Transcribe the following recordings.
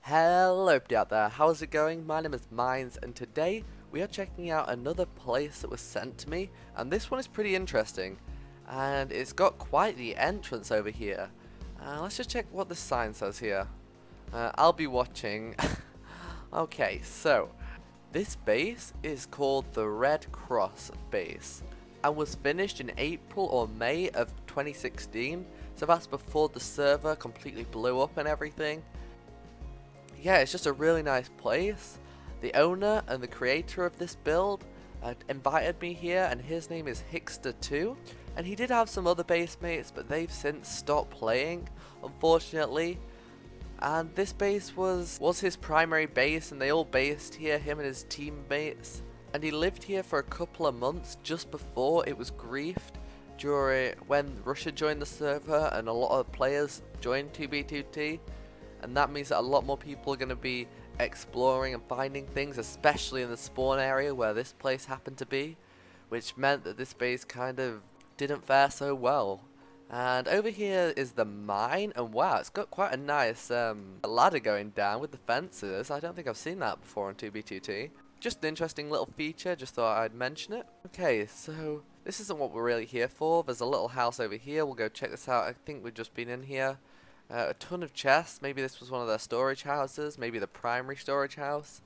Hello everybody out there, how's it going? My name is Mines and today we are checking out another place that was sent to me, and this one is pretty interesting and it's got quite the entrance over here. Let's just check what this sign says here. I'll be watching. Okay, so this base is called the RedCross base and was finished in April or May of 2016, so that's before the server completely blew up and everything. Yeah, it's just a really nice place. The owner and the creator of this build invited me here, and his name is Hickster2, and he did have some other base mates, but they've since stopped playing, unfortunately. And this base was his primary base, and they all based here, him and his teammates. And he lived here for a couple of months just before it was griefed, during when Russia joined the server and a lot of players joined 2B2T. And that means that a lot more people are going to be exploring and finding things, especially in the spawn area where this place happened to be, which meant that this base kind of didn't fare so well. And over here is the mine, and wow, it's got quite a nice ladder going down with the fences. I don't think I've seen that before on 2B2T. Just an interesting little feature, just thought I'd mention it. Okay, so this isn't what we're really here for. There's a little house over here, we'll go check this out. I think we've just been in here. A ton of chests, maybe this was one of their storage houses, maybe the primary storage house.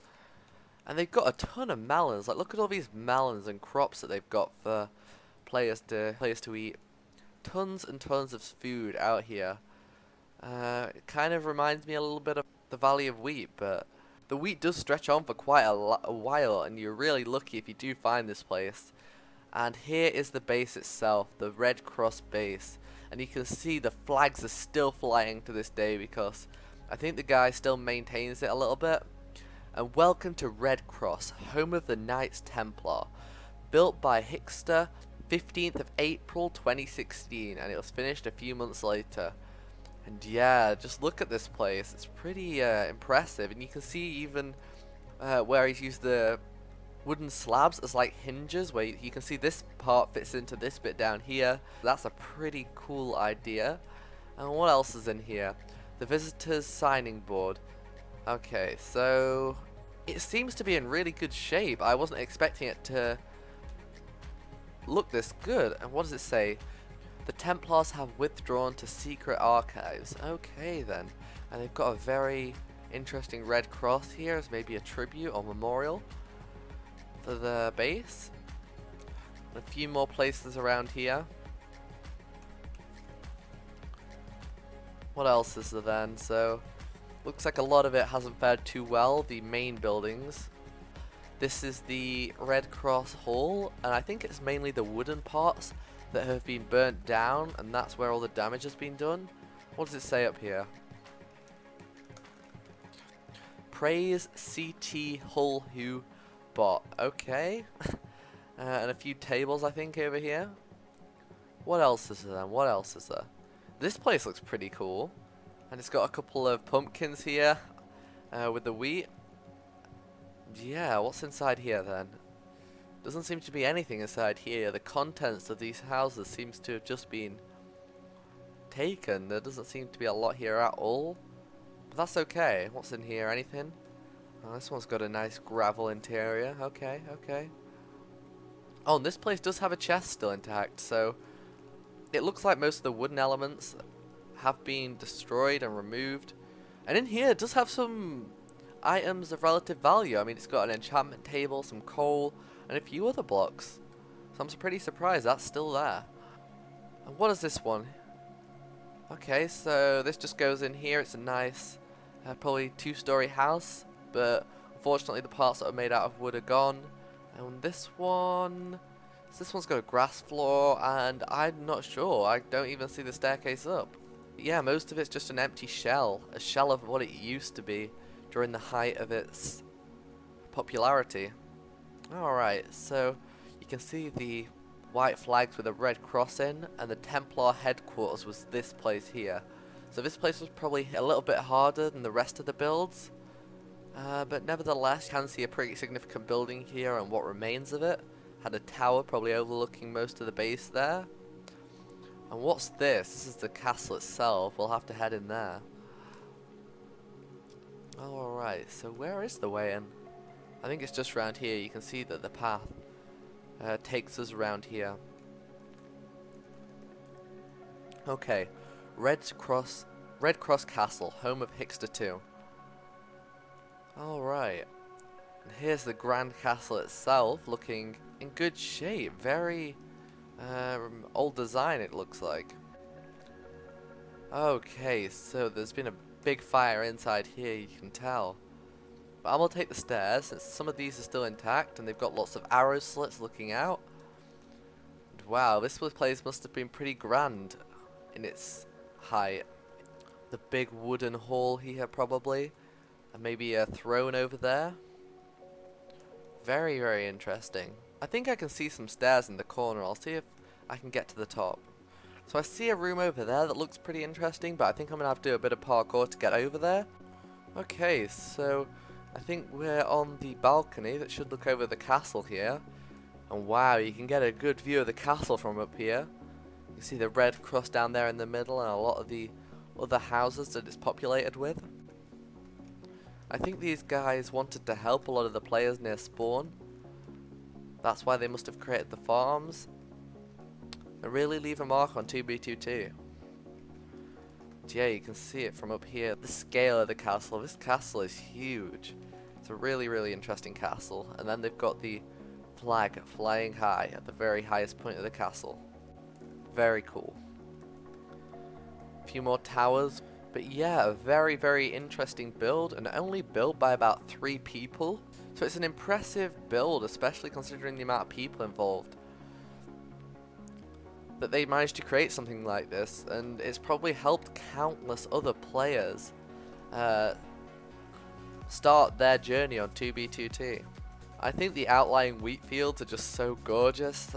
And they've got a ton of melons, like look at all these melons and crops that they've got for players to eat. Tons and tons of food out here. It kind of reminds me a little bit of the Valley of Wheat, but the wheat does stretch on for quite a while, and you're really lucky if you do find this place. And here is the base itself, the RedCross base. And you can see the flags are still flying to this day because I think the guy still maintains it a little bit. And welcome to RedCross, home of the Knights Templar. Built by Hickster, 15th of April 2016, and it was finished a few months later. And yeah, just look at this place, it's pretty impressive. And you can see even where he's used the wooden slabs as like hinges, where you can see this part fits into this bit down here. That's a pretty cool idea. And what else is in here? The visitors signing board. Okay, so it seems to be in really good shape. I wasn't expecting it to look this good. And what does it say? The Templars have withdrawn to secret archives. Okay then. And they've got a very interesting red cross here as maybe a tribute or memorial for the base. And a few more places around here. What else is there then? So looks like a lot of it hasn't fared too well, the main buildings. This is the RedCross Hall, and I think it's mainly the wooden parts that have been burnt down, and that's where all the damage has been done. What does it say up here? Praise CT Hull Who Bot. Okay. And a few tables I think over here. What else is there then? What else is there? This place looks pretty cool. And it's got a couple of pumpkins here with the wheat. Yeah, what's inside here then? Doesn't seem to be anything inside here. The contents of these houses seems to have just been taken. There doesn't seem to be a lot here at all. But that's okay. What's in here? Anything? Oh, this one's got a nice gravel interior. Okay, okay. Oh, and this place does have a chest still intact, so it looks like most of the wooden elements have been destroyed and removed. And in here it does have some items of relative value. I mean, it's got an enchantment table, some coal, and a few other blocks. So I'm pretty surprised that's still there. And what is this one? Okay, so this just goes in here. It's a nice, probably two-story house, but unfortunately the parts that are made out of wood are gone. And this one's got a grass floor, and I'm not sure. I don't even see the staircase up. Yeah, most of it's just an empty shell, a shell of what it used to be during the height of its popularity. Alright, so you can see the white flags with a red cross in, and the Templar Headquarters was this place here. So this place was probably a little bit harder than the rest of the builds, but nevertheless you can see a pretty significant building here and what remains of it. Had a tower probably overlooking most of the base there. And what's this? This is the castle itself. We'll have to head in there. Alright, so where is the way in? I think it's just around here. You can see that the path takes us around here. Okay, RedCross Castle, home of Hickster 2. Alright, and here's the Grand Castle itself, looking in good shape. Very old design, it looks like. Okay, so there's been a big fire inside here, you can tell. But I'm gonna take the stairs, since some of these are still intact, and they've got lots of arrow slits looking out. And wow, this place must have been pretty grand in its height. The big wooden hall here, probably. And maybe a throne over there. Very, very interesting. I think I can see some stairs in the corner. I'll see if I can get to the top. So I see a room over there that looks pretty interesting, but I think I'm going to have to do a bit of parkour to get over there. Okay, so I think we're on the balcony that should look over the castle here. And wow, you can get a good view of the castle from up here. You see the red cross down there in the middle and a lot of the other houses that it's populated with. I think these guys wanted to help a lot of the players near spawn. That's why they must have created the farms. And really leave a mark on 2B22. Yeah, you can see it from up here. The scale of the castle. This castle is huge. It's a really, really interesting castle. And then they've got the flag flying high at the very highest point of the castle. Very cool. A few more towers. But yeah, a very, very interesting build, and only built by about 3 people. So it's an impressive build, especially considering the amount of people involved. That they managed to create something like this, and it's probably helped countless other players start their journey on 2B2T. I think the outlying wheat fields are just so gorgeous.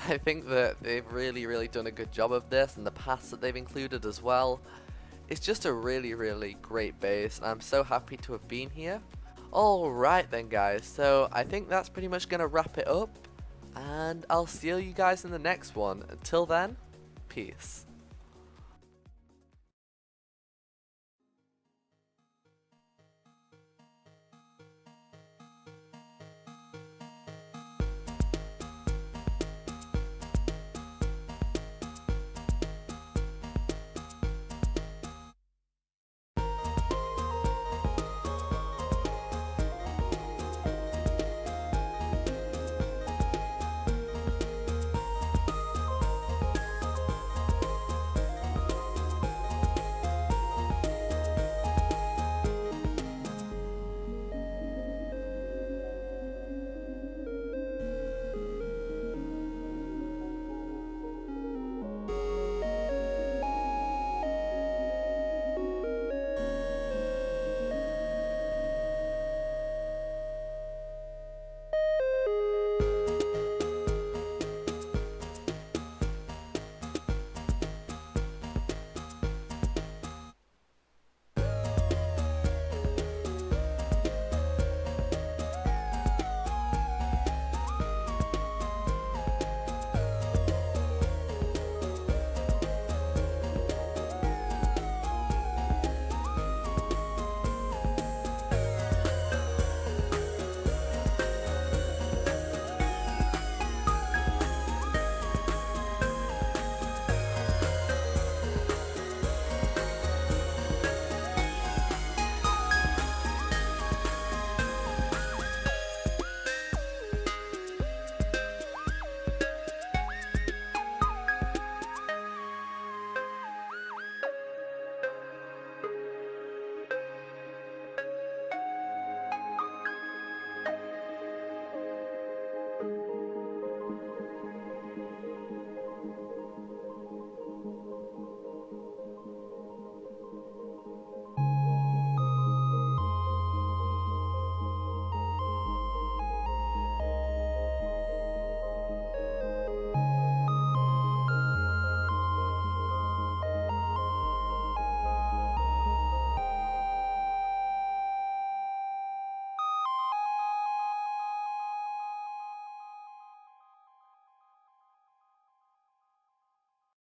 I think that they've really, really done a good job of this, and the paths that they've included as well. It's just a really, really great base, and I'm so happy to have been here. Alright then guys, so I think that's pretty much going to wrap it up, and I'll see you guys in the next one. Until then, peace.